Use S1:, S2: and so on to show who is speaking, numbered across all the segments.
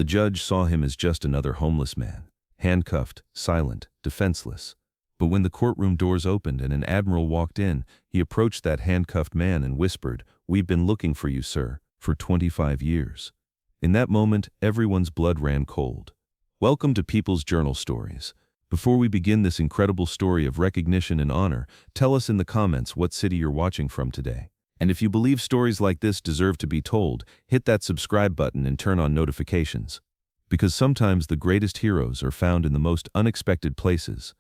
S1: The judge saw him as just another homeless man, handcuffed, silent, defenseless. But when the courtroom doors opened and an admiral walked in, he approached that handcuffed man and whispered, "We've been looking for you, sir, for 25 years." In that moment, everyone's blood ran cold. Welcome to People's Journal Stories. Before we begin this incredible story of recognition and honor, tell us in the comments what city you're watching from today. And if you believe stories like this deserve to be told, hit that subscribe button and turn on notifications. Because sometimes the greatest heroes are found in the most unexpected places.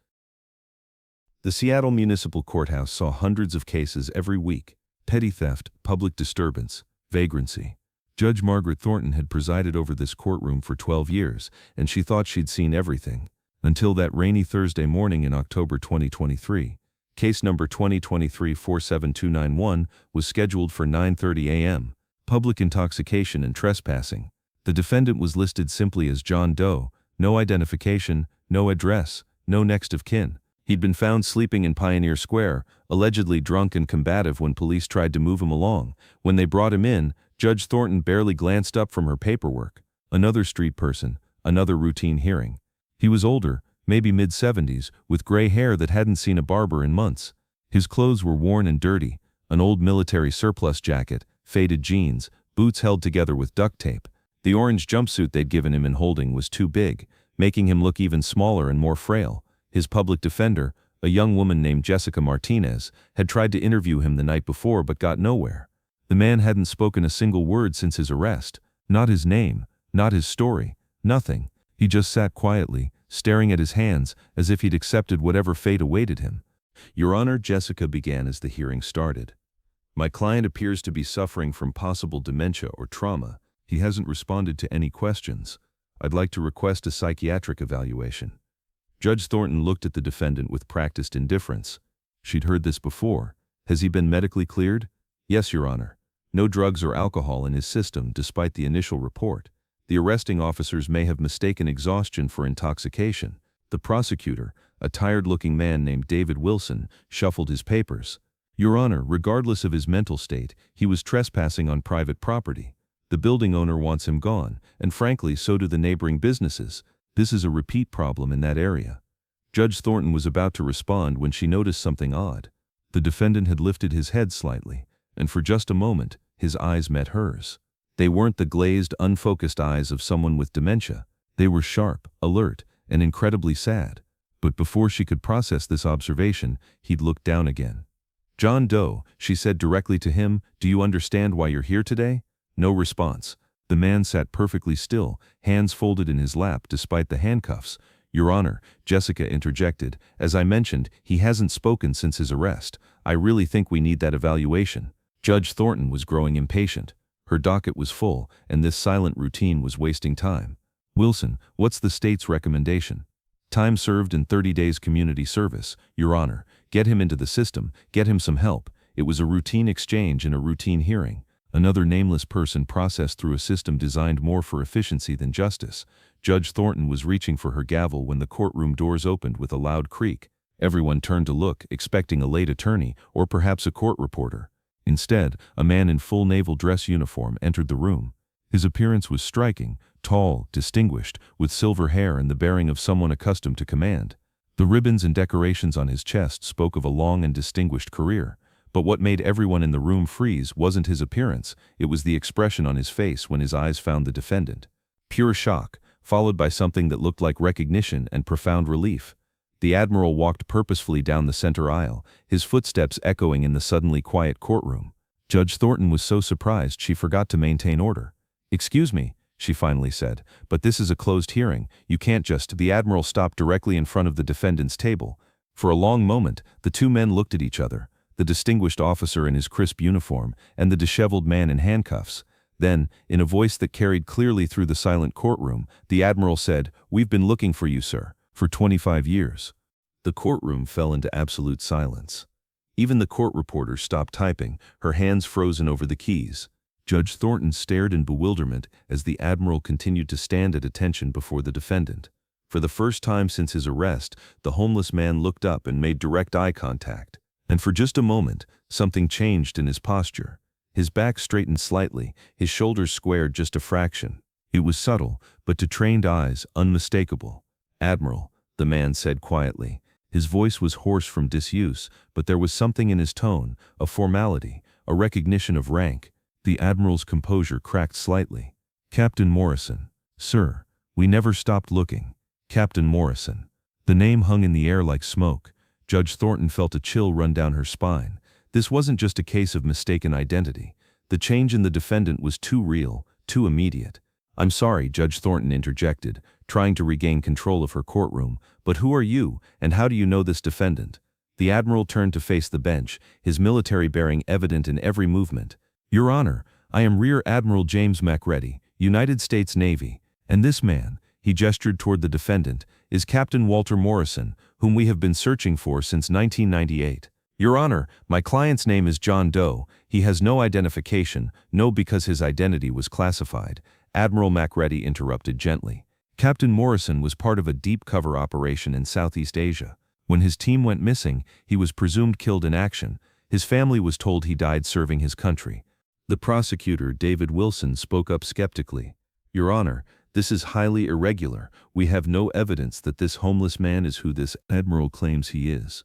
S1: The Seattle Municipal Courthouse saw hundreds of cases every week: petty theft, public disturbance, vagrancy. Judge Margaret Thornton had presided over this courtroom for 12 years, and she thought she'd seen everything. Until that rainy Thursday morning in October 2023. Case number 2023-47291 was scheduled for 9:30 a.m., public intoxication and trespassing. The defendant was listed simply as John Doe, no identification, no address, no next of kin. He'd been found sleeping in Pioneer Square, allegedly drunk and combative when police tried to move him along. When they brought him in, Judge Thornton barely glanced up from her paperwork. Another street person, another routine hearing. He was older, maybe mid-70s, with gray hair that hadn't seen a barber in months. His clothes were worn and dirty, an old military surplus jacket, faded jeans, boots held together with duct tape. The orange jumpsuit they'd given him in holding was too big, making him look even smaller and more frail. His public defender, a young woman named Jessica Martinez, had tried to interview him the night before but got nowhere. The man hadn't spoken a single word since his arrest. Not his name, not his story, nothing. He just sat quietly, staring at his hands, as if he'd accepted whatever fate awaited him. "Your Honor," Jessica began as the hearing started. "My client appears to be suffering from possible dementia or trauma. He hasn't responded to any questions. I'd like to request a psychiatric evaluation." Judge Thornton looked at the defendant with practiced indifference. She'd heard this before. "Has he been medically cleared?" "Yes, Your Honor. No drugs or alcohol in his system, despite the initial report. The arresting officers may have mistaken exhaustion for intoxication." The prosecutor, a tired-looking man named David Wilson, shuffled his papers. "Your Honor, regardless of his mental state, he was trespassing on private property. The building owner wants him gone, and frankly, so do the neighboring businesses. This is a repeat problem in that area." Judge Thornton was about to respond when she noticed something odd. The defendant had lifted his head slightly, and for just a moment, his eyes met hers. They weren't the glazed, unfocused eyes of someone with dementia. They were sharp, alert, and incredibly sad. But before she could process this observation, he'd looked down again. "John Doe," she said directly to him, "do you understand why you're here today?" No response. The man sat perfectly still, hands folded in his lap despite the handcuffs. "Your Honor," Jessica interjected, "as I mentioned, he hasn't spoken since his arrest. I really think we need that evaluation." Judge Thornton was growing impatient. Her docket was full, and this silent routine was wasting time. "Wilson, what's the state's recommendation?" "Time served and 30 days community service, Your Honor. Get him into the system, get him some help. It was a routine exchange and a routine hearing." Another nameless person processed through a system designed more for efficiency than justice. Judge Thornton was reaching for her gavel when the courtroom doors opened with a loud creak. Everyone turned to look, expecting a late attorney or perhaps a court reporter. Instead, a man in full naval dress uniform entered the room. His appearance was striking, tall, distinguished, with silver hair and the bearing of someone accustomed to command. The ribbons and decorations on his chest spoke of a long and distinguished career. But what made everyone in the room freeze wasn't his appearance, it was the expression on his face when his eyes found the defendant. Pure shock, followed by something that looked like recognition and profound relief. The Admiral walked purposefully down the center aisle, his footsteps echoing in the suddenly quiet courtroom. Judge Thornton was so surprised she forgot to maintain order. "Excuse me," she finally said, "but this is a closed hearing. You can't just—" The Admiral stopped directly in front of the defendant's table. For a long moment, the two men looked at each other, the distinguished officer in his crisp uniform and the disheveled man in handcuffs. Then, in a voice that carried clearly through the silent courtroom, the Admiral said, "We've been looking for you, sir, for 25 years." The courtroom fell into absolute silence. Even the court reporter stopped typing, her hands frozen over the keys. Judge Thornton stared in bewilderment as the Admiral continued to stand at attention before the defendant. For the first time since his arrest, the homeless man looked up and made direct eye contact. And for just a moment, something changed in his posture. His back straightened slightly, his shoulders squared just a fraction. It was subtle, but to trained eyes, unmistakable. "Admiral," the man said quietly. His voice was hoarse from disuse, but there was something in his tone, a formality, a recognition of rank. The Admiral's composure cracked slightly. "Captain Morrison." "Sir, we never stopped looking." "Captain Morrison." The name hung in the air like smoke. Judge Thornton felt a chill run down her spine. This wasn't just a case of mistaken identity. The change in the defendant was too real, too immediate. "I'm sorry," Judge Thornton interjected, trying to regain control of her courtroom, "but who are you, and how do you know this defendant?" The Admiral turned to face the bench, his military bearing evident in every movement. "Your Honor, I am Rear Admiral James Macready, United States Navy, and this man," he gestured toward the defendant, "is Captain Walter Morrison, whom we have been searching for since 1998. Your Honor, my client's name is John Doe. He has no identification, no because his identity was classified." Admiral Macready interrupted gently. "Captain Morrison was part of a deep cover operation in Southeast Asia. When his team went missing, he was presumed killed in action. His family was told he died serving his country." The prosecutor, David Wilson, spoke up skeptically. "Your Honor, this is highly irregular. We have no evidence that this homeless man is who this Admiral claims he is."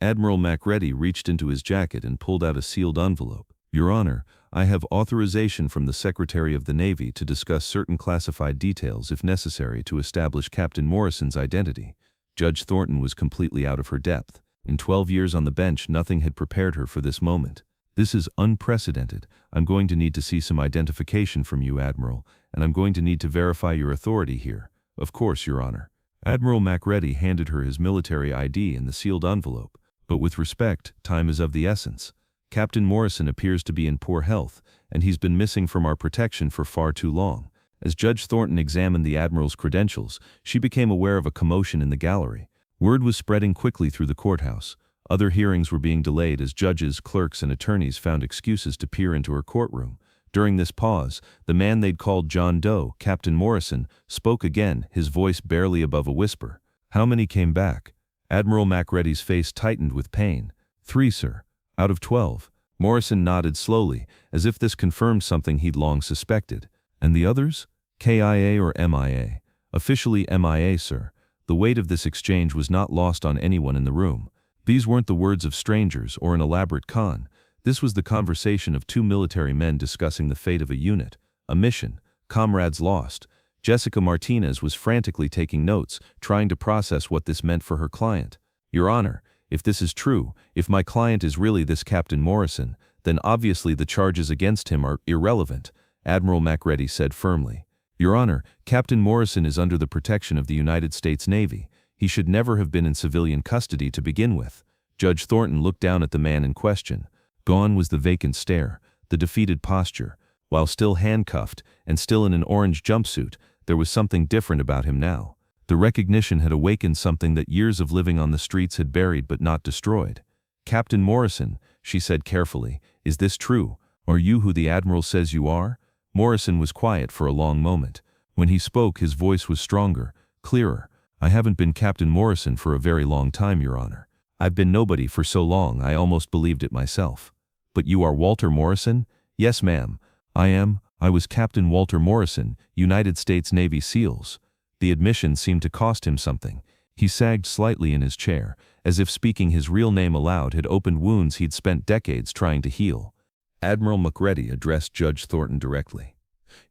S1: Admiral Macready reached into his jacket and pulled out a sealed envelope. "Your Honor, I have authorization from the Secretary of the Navy to discuss certain classified details if necessary to establish Captain Morrison's identity." Judge Thornton was completely out of her depth. In 12 years on the bench, nothing had prepared her for this moment. "This is unprecedented. I'm going to need to see some identification from you, Admiral, and I'm going to need to verify your authority here." "Of course, Your Honor." Admiral Macready handed her his military ID in the sealed envelope. "But with respect, time is of the essence. Captain Morrison appears to be in poor health, and he's been missing from our protection for far too long." As Judge Thornton examined the Admiral's credentials, she became aware of a commotion in the gallery. Word was spreading quickly through the courthouse. Other hearings were being delayed as judges, clerks, and attorneys found excuses to peer into her courtroom. During this pause, the man they'd called John Doe, Captain Morrison, spoke again, his voice barely above a whisper. "How many came back?" Admiral Macready's face tightened with pain. "3, sir. Out of 12. Morrison nodded slowly, as if this confirmed something he'd long suspected. "And the others?" "KIA or MIA?" "Officially MIA, sir." The weight of this exchange was not lost on anyone in the room. These weren't the words of strangers or an elaborate con. This was the conversation of two military men discussing the fate of a unit, a mission, comrades lost. Jessica Martinez was frantically taking notes, trying to process what this meant for her client. "Your Honor, if this is true, if my client is really this Captain Morrison, then obviously the charges against him are irrelevant," Admiral Macready said firmly. "Your Honor, Captain Morrison is under the protection of the United States Navy. He should never have been in civilian custody to begin with." Judge Thornton looked down at the man in question. Gone was the vacant stare, the defeated posture. While still handcuffed, and still in an orange jumpsuit, there was something different about him now. The recognition had awakened something that years of living on the streets had buried but not destroyed. "Captain Morrison," she said carefully, "is this true? Are you who the Admiral says you are?" Morrison was quiet for a long moment. When he spoke, his voice was stronger, clearer. "I haven't been Captain Morrison for a very long time, Your Honor. I've been nobody for so long I almost believed it myself." "But you are Walter Morrison?" "Yes, ma'am. I am. I was Captain Walter Morrison, United States Navy SEALs." The admission seemed to cost him something. He sagged slightly in his chair, as if speaking his real name aloud had opened wounds he'd spent decades trying to heal. Admiral Macready addressed Judge Thornton directly.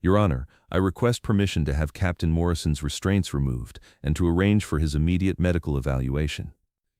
S1: "Your Honor, I request permission to have Captain Morrison's restraints removed and to arrange for his immediate medical evaluation.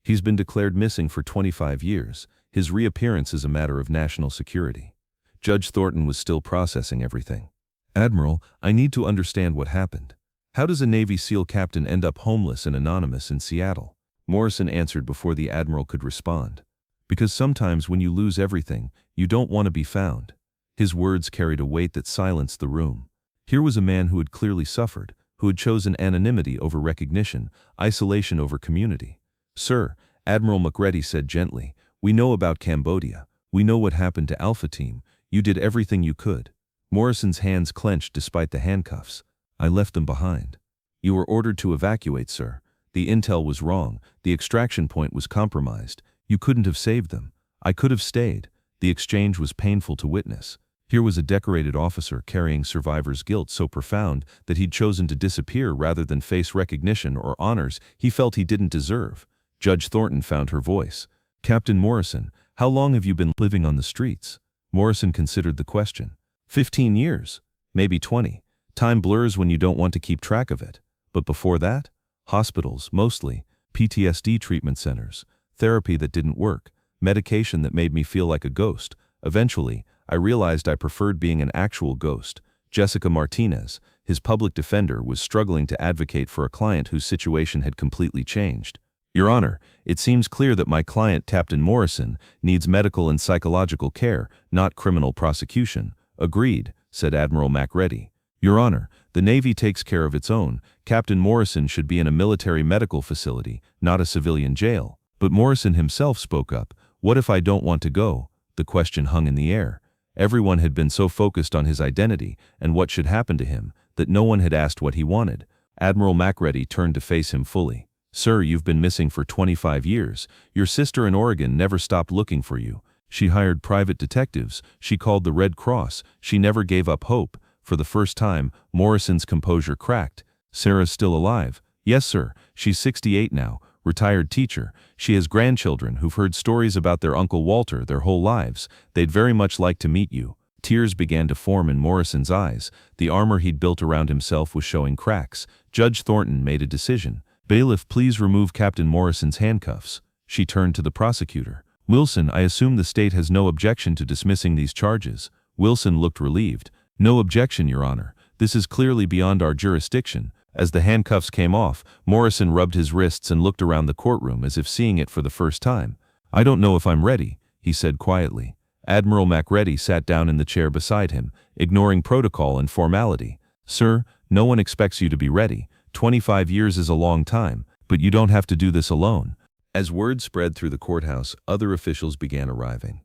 S1: He's been declared missing for 25 years. His reappearance is a matter of national security." Judge Thornton was still processing everything. "Admiral, I need to understand what happened. How does a Navy SEAL captain end up homeless and anonymous in Seattle?" Morrison answered before the Admiral could respond. "Because sometimes when you lose everything, you don't want to be found." His words carried a weight that silenced the room. Here was a man who had clearly suffered, who had chosen anonymity over recognition, isolation over community. "Sir," Admiral Macready said gently, "we know about Cambodia. We know what happened to Alpha Team. You did everything you could." Morrison's hands clenched despite the handcuffs. "I left them behind." "You were ordered to evacuate, sir. The intel was wrong. The extraction point was compromised. You couldn't have saved them. I could have stayed." The exchange was painful to witness. Here was a decorated officer carrying survivor's guilt so profound that he'd chosen to disappear rather than face recognition or honors he felt he didn't deserve. Judge Thornton found her voice. "Captain Morrison, how long have you been living on the streets?" Morrison considered the question. 15 years. Maybe 20. Time blurs when you don't want to keep track of it. But before that? Hospitals, mostly. PTSD treatment centers. Therapy that didn't work. Medication that made me feel like a ghost. Eventually, I realized I preferred being an actual ghost. Jessica Martinez, his public defender, was struggling to advocate for a client whose situation had completely changed. "Your Honor, it seems clear that my client, Captain Morrison, needs medical and psychological care, not criminal prosecution." "Agreed," said Admiral Macready. "Your Honor, the Navy takes care of its own. Captain Morrison should be in a military medical facility, not a civilian jail." But Morrison himself spoke up. "What if I don't want to go?" The question hung in the air. Everyone had been so focused on his identity and what should happen to him that no one had asked what he wanted. Admiral Macready turned to face him fully. "Sir, you've been missing for 25 years. Your sister in Oregon never stopped looking for you. She hired private detectives. She called the Red Cross. She never gave up hope." For the first time, Morrison's composure cracked. "Sarah's still alive?" "Yes, sir. She's 68 now. Retired teacher. She has grandchildren who've heard stories about their Uncle Walter their whole lives. They'd very much like to meet you." Tears began to form in Morrison's eyes. The armor he'd built around himself was showing cracks. Judge Thornton made a decision. "Bailiff, please remove Captain Morrison's handcuffs." She turned to the prosecutor. "Wilson, I assume the state has no objection to dismissing these charges." Wilson looked relieved. "No objection, Your Honor. This is clearly beyond our jurisdiction." As the handcuffs came off, Morrison rubbed his wrists and looked around the courtroom as if seeing it for the first time. "I don't know if I'm ready," he said quietly. Admiral Macready sat down in the chair beside him, ignoring protocol and formality. "Sir, no one expects you to be ready. 25 years is a long time, but you don't have to do this alone." As word spread through the courthouse, other officials began arriving.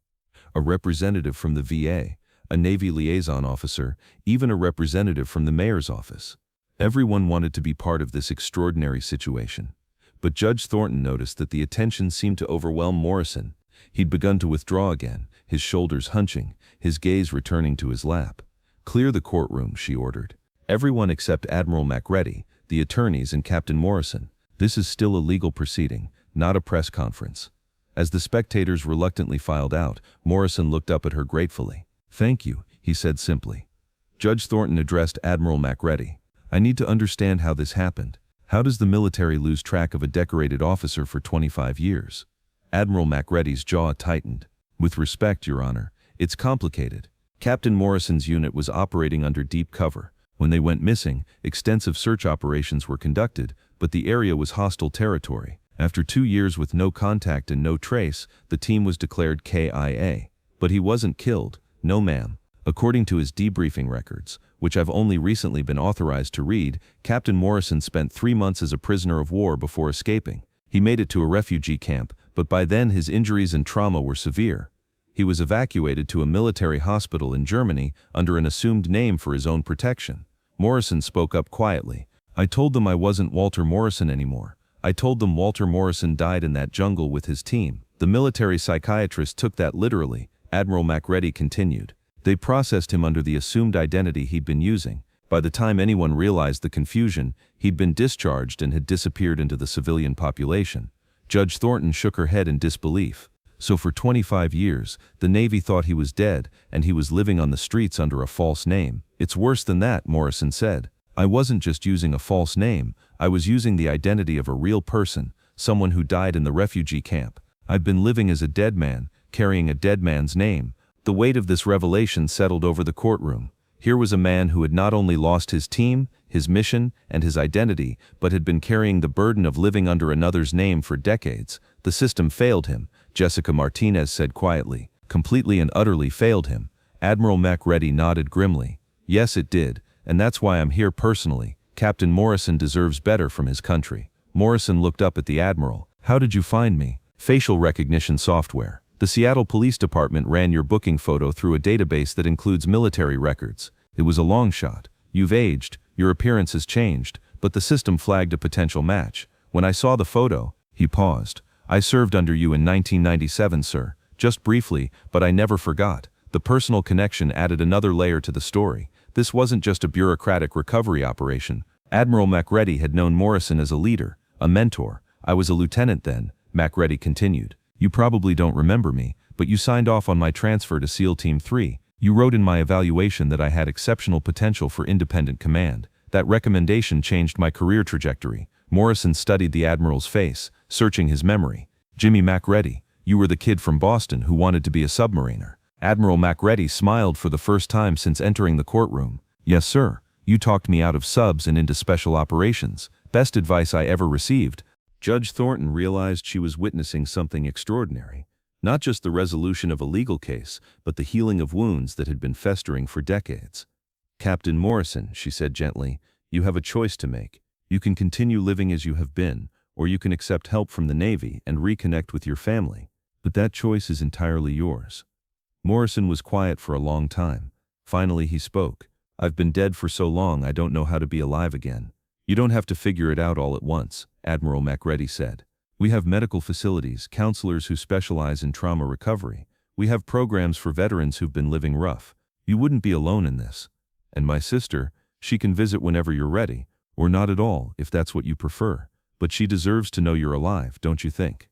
S1: A representative from the VA, a Navy liaison officer, even a representative from the mayor's office. Everyone wanted to be part of this extraordinary situation. But Judge Thornton noticed that the attention seemed to overwhelm Morrison. He'd begun to withdraw again, his shoulders hunching, his gaze returning to his lap. "Clear the courtroom," she ordered. "Everyone except Admiral Macready, the attorneys, and Captain Morrison. This is still a legal proceeding, not a press conference." As the spectators reluctantly filed out, Morrison looked up at her gratefully. "Thank you," he said simply. Judge Thornton addressed Admiral Macready. "I need to understand how this happened. How does the military lose track of a decorated officer for 25 years? Admiral Macready's jaw tightened. "With respect, Your Honor, it's complicated. Captain Morrison's unit was operating under deep cover. When they went missing, extensive search operations were conducted, but the area was hostile territory. After 2 years with no contact and no trace, the team was declared KIA. But he wasn't killed. No, ma'am. According to his debriefing records, which I've only recently been authorized to read, Captain Morrison spent 3 months as a prisoner of war before escaping. He made it to a refugee camp, but by then his injuries and trauma were severe. He was evacuated to a military hospital in Germany under an assumed name for his own protection." Morrison spoke up quietly. "I told them I wasn't Walter Morrison anymore. I told them Walter Morrison died in that jungle with his team. The military psychiatrist took that literally," Admiral Macready continued. "They processed him under the assumed identity he'd been using. By the time anyone realized the confusion, he'd been discharged and had disappeared into the civilian population." Judge Thornton shook her head in disbelief. "So for 25 years, the Navy thought he was dead, and he was living on the streets under a false name." "It's worse than that," Morrison said. "I wasn't just using a false name, I was using the identity of a real person, someone who died in the refugee camp. I've been living as a dead man, carrying a dead man's name." The weight of this revelation settled over the courtroom. Here was a man who had not only lost his team, his mission, and his identity, but had been carrying the burden of living under another's name for decades. "The system failed him," Jessica Martinez said quietly. "Completely and utterly failed him." Admiral Macready nodded grimly. "Yes, it did, and that's why I'm here personally. Captain Morrison deserves better from his country." Morrison looked up at the Admiral. "How did you find me?" "Facial recognition software. The Seattle Police Department ran your booking photo through a database that includes military records. It was a long shot. You've aged, your appearance has changed, but the system flagged a potential match. When I saw the photo," he paused. "I served under you in 1997, sir. Just briefly, but I never forgot. The personal connection added another layer to the story. This wasn't just a bureaucratic recovery operation. Admiral Macready had known Morrison as a leader, a mentor. I was a lieutenant then, Macready continued. You probably don't remember me, but you signed off on my transfer to SEAL Team 3. You wrote in my evaluation that I had exceptional potential for independent command. That recommendation changed my career trajectory. Morrison studied the Admiral's face, searching his memory. Jimmy Macready, you were the kid from Boston who wanted to be a submariner. Admiral Macready smiled for the first time since entering the courtroom. Yes, sir. You talked me out of subs and into special operations. Best advice I ever received. Judge Thornton realized she was witnessing something extraordinary. Not just the resolution of a legal case, but the healing of wounds that had been festering for decades. Captain Morrison, she said gently, you have a choice to make. You can continue living as you have been, or you can accept help from the Navy and reconnect with your family. But that choice is entirely yours. Morrison was quiet for a long time. Finally he spoke. I've been dead for so long I don't know how to be alive again. You don't have to figure it out all at once, Admiral Macready said. We have medical facilities, counselors who specialize in trauma recovery. We have programs for veterans who've been living rough. You wouldn't be alone in this. And my sister, she can visit whenever you're ready, or not at all if that's what you prefer. But she deserves to know you're alive, don't you think?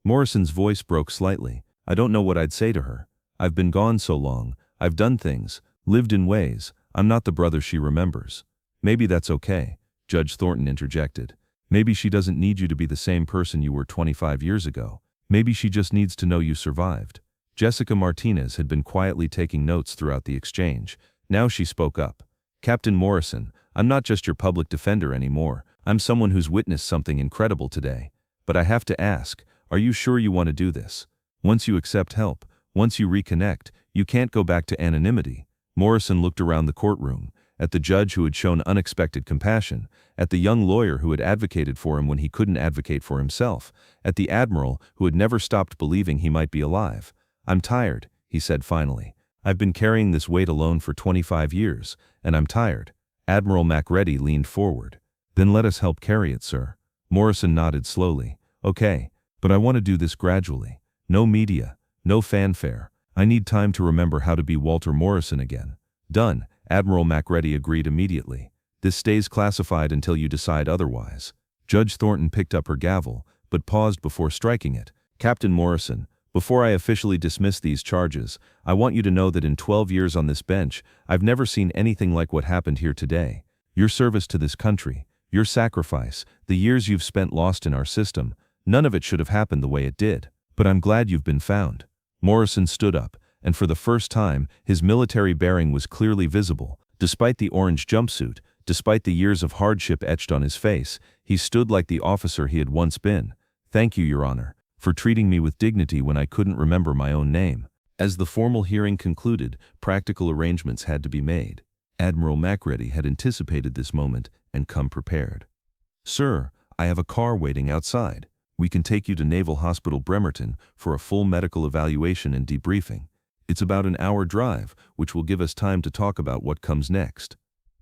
S1: Morrison's voice broke slightly. I don't know what I'd say to her. I've been gone so long. I've done things, lived in ways. I'm not the brother she remembers. Maybe that's okay, Judge Thornton interjected. Maybe she doesn't need you to be the same person you were 25 years ago. Maybe she just needs to know you survived. Jessica Martinez had been quietly taking notes throughout the exchange. Now she spoke up. Captain Morrison, I'm not just your public defender anymore. I'm someone who's witnessed something incredible today. But I have to ask, are you sure you want to do this? Once you accept help, once you reconnect, you can't go back to anonymity. Morrison looked around the courtroom, at the judge who had shown unexpected compassion, at the young lawyer who had advocated for him when he couldn't advocate for himself, at the Admiral who had never stopped believing he might be alive. I'm tired, he said finally. I've been carrying this weight alone for 25 years, and I'm tired. Admiral Macready leaned forward. Then let us help carry it, sir. Morrison nodded slowly. Okay, but I want to do this gradually. No media, no fanfare. I need time to remember how to be Walter Morrison again. Done, Admiral Macready agreed immediately. This stays classified until you decide otherwise. Judge Thornton picked up her gavel, but paused before striking it. Captain Morrison, before I officially dismiss these charges, I want you to know that in 12 years on this bench, I've never seen anything like what happened here today. Your service to this country, your sacrifice, the years you've spent lost in our system, none of it should have happened the way it did. But I'm glad you've been found. Morrison stood up, and for the first time, his military bearing was clearly visible. Despite the orange jumpsuit, despite the years of hardship etched on his face, he stood like the officer he had once been. Thank you, Your Honor, for treating me with dignity when I couldn't remember my own name. As the formal hearing concluded, practical arrangements had to be made. Admiral Macready had anticipated this moment and come prepared. Sir, I have a car waiting outside. We can take you to Naval Hospital Bremerton for a full medical evaluation and debriefing. It's about an hour drive, which will give us time to talk about what comes next.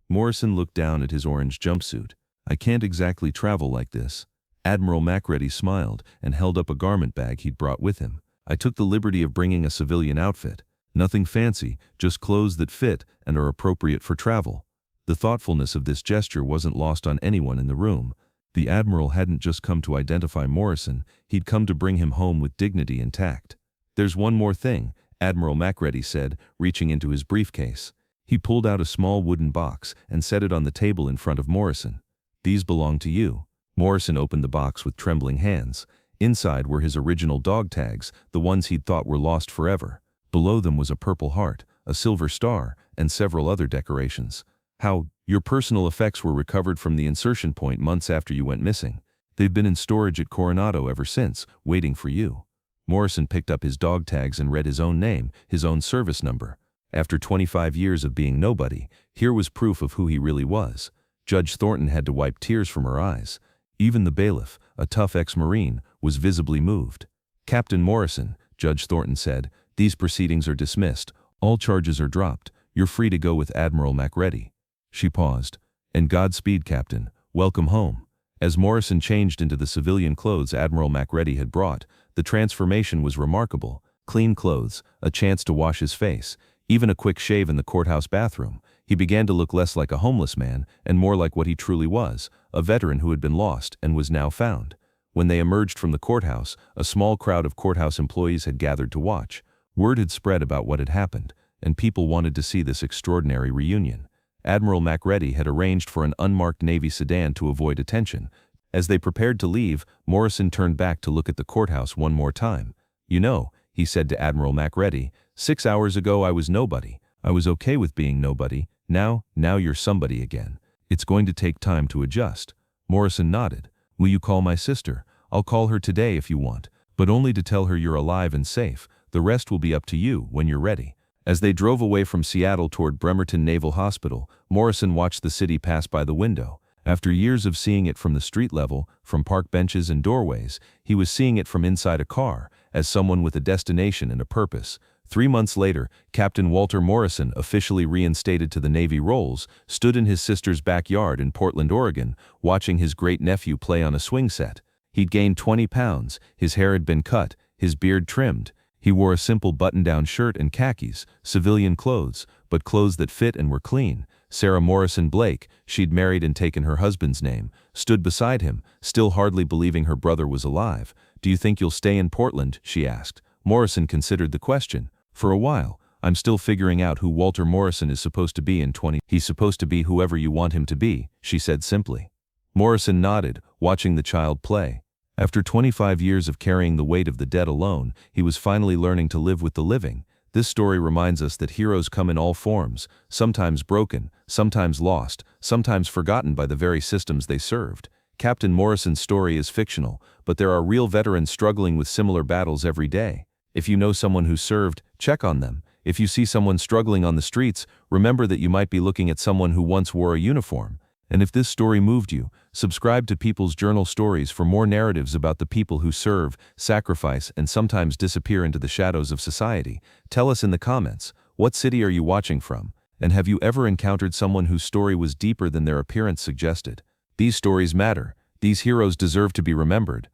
S1: Morrison looked down at his orange jumpsuit. I can't exactly travel like this. Admiral Macready smiled and held up a garment bag he'd brought with him. I took the liberty of bringing a civilian outfit. Nothing fancy, just clothes that fit and are appropriate for travel. The thoughtfulness of this gesture wasn't lost on anyone in the room. The Admiral hadn't just come to identify Morrison, he'd come to bring him home with dignity and tact. There's one more thing, Admiral Macready said, reaching into his briefcase. He pulled out a small wooden box and set it on the table in front of Morrison. These belong to you. Morrison opened the box with trembling hands. Inside were his original dog tags, the ones he'd thought were lost forever. Below them was a purple heart, a silver star, and several other decorations. How, your personal effects were recovered from the insertion point months after you went missing. They've been in storage at Coronado ever since, waiting for you. Morrison picked up his dog tags and read his own name, his own service number. After 25 years of being nobody, here was proof of who he really was. Judge Thornton had to wipe tears from her eyes. Even the bailiff, a tough ex-Marine, was visibly moved. Captain Morrison, Judge Thornton said, these proceedings are dismissed. All charges are dropped. You're free to go with Admiral Macready. She paused. And Godspeed, Captain. Welcome home. As Morrison changed into the civilian clothes Admiral Macready had brought, the transformation was remarkable. Clean clothes, a chance to wash his face, Even a quick shave in the courthouse bathroom. He began to look less like a homeless man and more like what he truly was, a veteran who had been lost and was now found. When they emerged from the courthouse, a small crowd of courthouse employees had gathered to watch. Word had spread about what had happened, and people wanted to see this extraordinary reunion. Admiral Macready had arranged for an unmarked Navy sedan to avoid attention. As they prepared to leave, Morrison turned back to look at the courthouse one more time. "You know," he said to Admiral Macready, "6 hours ago I was nobody. I was okay with being nobody. Now you're somebody again. It's going to take time to adjust." Morrison nodded. "Will you call my sister? I'll call her today if you want, but only to tell her you're alive and safe. The rest will be up to you when you're ready." As they drove away from Seattle toward Bremerton Naval Hospital, Morrison watched the city pass by the window. After years of seeing it from the street level, from park benches and doorways, he was seeing it from inside a car, as someone with a destination and a purpose. 3 months later, Captain Walter Morrison, officially reinstated to the Navy rolls, stood in his sister's backyard in Portland, Oregon, watching his great-nephew play on a swing set. He'd gained 20 pounds, his hair had been cut, his beard trimmed. He wore a simple button-down shirt and khakis, civilian clothes, but clothes that fit and were clean. Sarah Morrison Blake, she'd married and taken her husband's name, stood beside him, still hardly believing her brother was alive. "Do you think you'll stay in Portland?" she asked. Morrison considered the question. "For a while. I'm still figuring out who Walter Morrison is supposed to be in 20. He's supposed to be whoever you want him to be," she said simply. Morrison nodded, watching the child play. After 25 years of carrying the weight of the dead alone, he was finally learning to live with the living. This story reminds us that heroes come in all forms, sometimes broken, sometimes lost, sometimes forgotten by the very systems they served. Captain Morrison's story is fictional, but there are real veterans struggling with similar battles every day. If you know someone who served, check on them. If you see someone struggling on the streets, remember that you might be looking at someone who once wore a uniform. And if this story moved you, subscribe to People's Journal Stories for more narratives about the people who serve, sacrifice, and sometimes disappear into the shadows of society. Tell us in the comments, what city are you watching from? And have you ever encountered someone whose story was deeper than their appearance suggested? These stories matter. These heroes deserve to be remembered.